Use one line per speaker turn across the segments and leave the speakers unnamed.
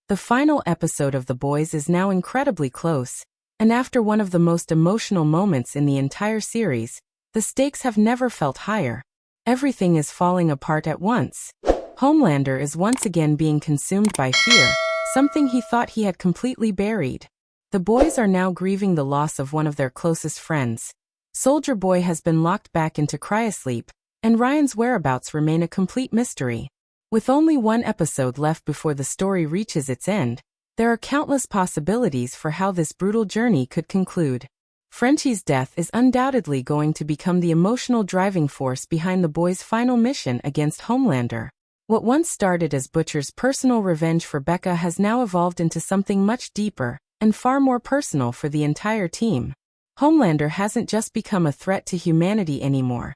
The final episode of The Boys is now incredibly close, and after one of the most emotional moments in the entire series, the stakes have never felt higher. Everything is falling apart at once. Homelander is once again being consumed by fear, something he thought he had completely buried. The boys are now grieving the loss of one of their closest friends. Soldier Boy has been locked back into cryosleep, and Ryan's whereabouts remain a complete mystery. With only one episode left before the story reaches its end, there are countless possibilities for how this brutal journey could conclude. Frenchie's death is undoubtedly going to become the emotional driving force behind the boys' final mission against Homelander. What once started as Butcher's personal revenge for Becca has now evolved into something much deeper and far more personal for the entire team. Homelander hasn't just become a threat to humanity anymore.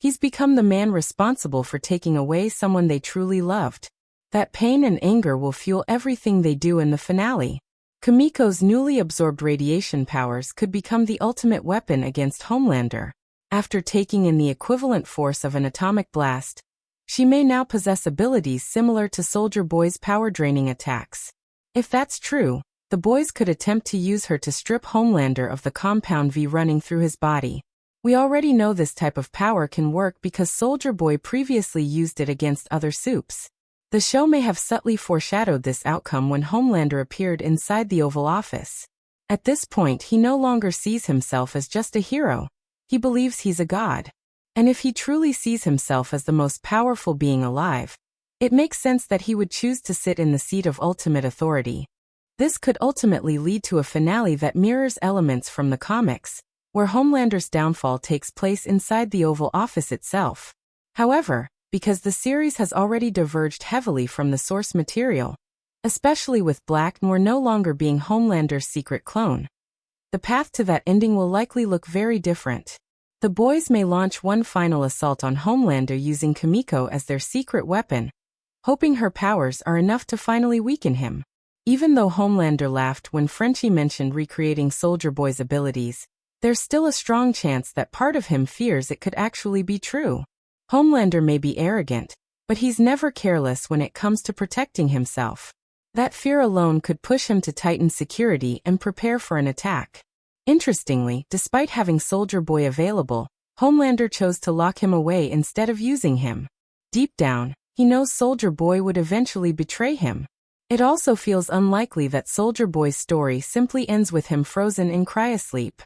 He's become the man responsible for taking away someone they truly loved. That pain and anger will fuel everything they do in the finale. Kimiko's newly absorbed radiation powers could become the ultimate weapon against Homelander. After taking in the equivalent force of an atomic blast, she may now possess abilities similar to Soldier Boy's power-draining attacks. If that's true, the boys could attempt to use her to strip Homelander of the compound V running through his body. We already know this type of power can work because Soldier Boy previously used it against other supes. The show may have subtly foreshadowed this outcome when Homelander appeared inside the Oval Office. At this point, he no longer sees himself as just a hero. He believes he's a god. And if he truly sees himself as the most powerful being alive, it makes sense that he would choose to sit in the seat of ultimate authority. This could ultimately lead to a finale that mirrors elements from the comics, where Homelander's downfall takes place inside the Oval Office itself. However, because the series has already diverged heavily from the source material, especially with Black Noir no longer being Homelander's secret clone, the path to that ending will likely look very different. The boys may launch one final assault on Homelander using Kimiko as their secret weapon, hoping her powers are enough to finally weaken him. Even though Homelander laughed when Frenchie mentioned recreating Soldier Boy's abilities, there's still a strong chance that part of him fears it could actually be true. Homelander may be arrogant, but he's never careless when it comes to protecting himself. That fear alone could push him to tighten security and prepare for an attack. Interestingly, despite having Soldier Boy available, Homelander chose to lock him away instead of using him. Deep down, he knows Soldier Boy would eventually betray him. It also feels unlikely that Soldier Boy's story simply ends with him frozen in cryosleep.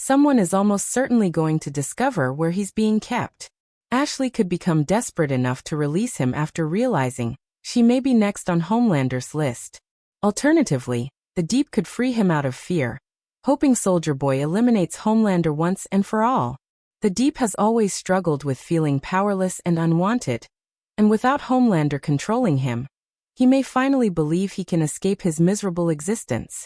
Someone is almost certainly going to discover where he's being kept. Ashley could become desperate enough to release him after realizing she may be next on Homelander's list. Alternatively, the Deep could free him out of fear, hoping Soldier Boy eliminates Homelander once and for all. The Deep has always struggled with feeling powerless and unwanted, and without Homelander controlling him, he may finally believe he can escape his miserable existence.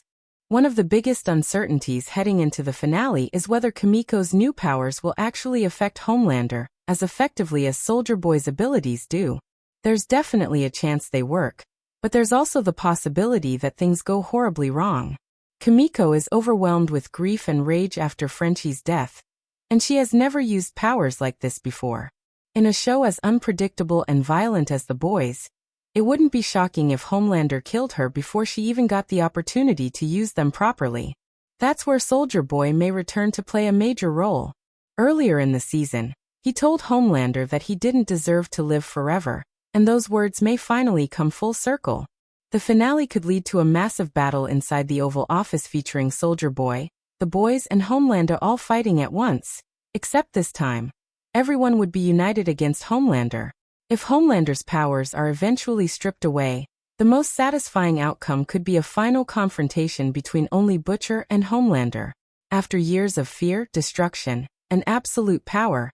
One of the biggest uncertainties heading into the finale is whether Kimiko's new powers will actually affect Homelander as effectively as Soldier Boy's abilities do. There's definitely a chance they work, but there's also the possibility that things go horribly wrong. Kimiko is overwhelmed with grief and rage after Frenchie's death, and she has never used powers like this before. In a show as unpredictable and violent as The Boys, it wouldn't be shocking if Homelander killed her before she even got the opportunity to use them properly. That's where Soldier Boy may return to play a major role. Earlier in the season, he told Homelander that he didn't deserve to live forever, and those words may finally come full circle. The finale could lead to a massive battle inside the Oval Office featuring Soldier Boy, the boys and Homelander all fighting at once. Except this time, everyone would be united against Homelander. If Homelander's powers are eventually stripped away, the most satisfying outcome could be a final confrontation between only Butcher and Homelander. After years of fear, destruction, and absolute power,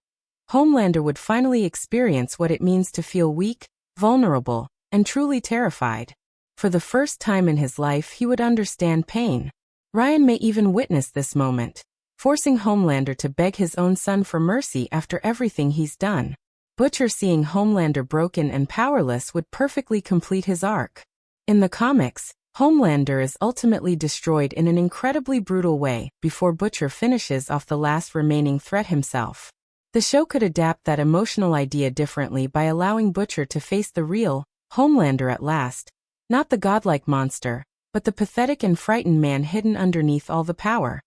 Homelander would finally experience what it means to feel weak, vulnerable, and truly terrified. For the first time in his life, he would understand pain. Ryan may even witness this moment, forcing Homelander to beg his own son for mercy after everything he's done. Butcher seeing Homelander broken and powerless would perfectly complete his arc. In the comics, Homelander is ultimately destroyed in an incredibly brutal way before Butcher finishes off the last remaining threat himself. The show could adapt that emotional idea differently by allowing Butcher to face the real Homelander at last, Not the godlike monster, but the pathetic and frightened man hidden underneath all the power.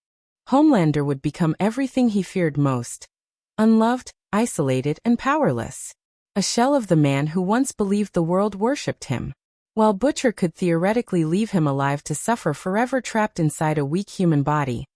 Homelander would become everything he feared most. Unloved, isolated, and powerless. A shell of the man who once believed the world worshipped him. While Butcher could theoretically leave him alive to suffer forever trapped inside a weak human body,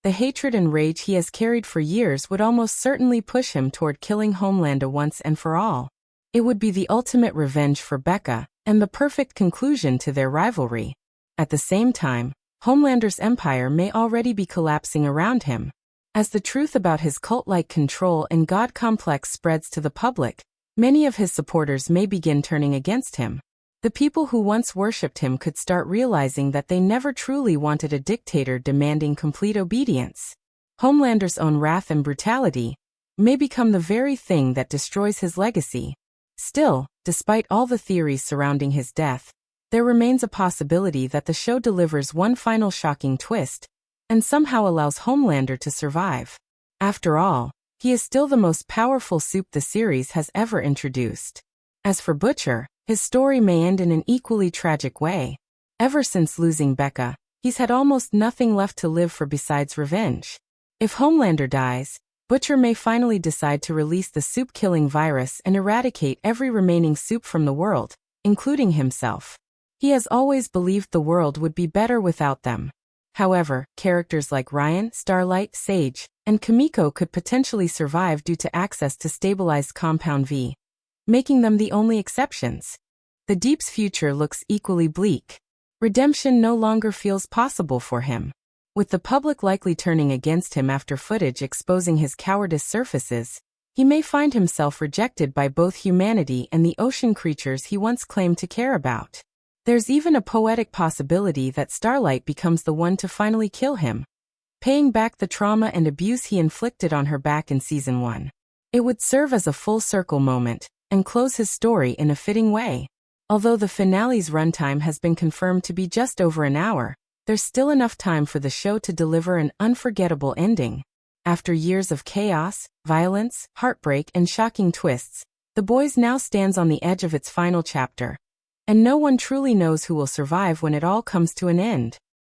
the hatred and rage he has carried for years would almost certainly push him toward killing Homelander once and for all. It would be the ultimate revenge for Becca, and the perfect conclusion to their rivalry. At the same time, Homelander's empire may already be collapsing around him. As the truth about his cult-like control and God complex spreads to the public, many of his supporters may begin turning against him. The people who once worshipped him could start realizing that they never truly wanted a dictator demanding complete obedience. Homelander's own wrath and brutality may become the very thing that destroys his legacy. Still, despite all the theories surrounding his death, there remains a possibility that the show delivers one final shocking twist, and somehow allows Homelander to survive. After all, he is still the most powerful soup the series has ever introduced. As for Butcher, his story may end in an equally tragic way. Ever since losing Becca, he's had almost nothing left to live for besides revenge. If Homelander dies, Butcher may finally decide to release the soup-killing virus and eradicate every remaining soup from the world, including himself. He has always believed the world would be better without them. However, characters like Ryan, Starlight, Sage, and Kimiko could potentially survive due to access to stabilized Compound V, making them the only exceptions. The Deep's future looks equally bleak. Redemption no longer feels possible for him. With the public likely turning against him after footage exposing his cowardice surfaces, he may find himself rejected by both humanity and the ocean creatures he once claimed to care about. There's even a poetic possibility that Starlight becomes the one to finally kill him, paying back the trauma and abuse he inflicted on her back in Season 1. It would serve as a full-circle moment, and close his story in a fitting way. Although the finale's runtime has been confirmed to be just over an hour, there's still enough time for the show to deliver an unforgettable ending. After years of chaos, violence, heartbreak, and shocking twists, The Boys now stands on the edge of its final chapter. And no one truly knows who will survive when it all comes to an end.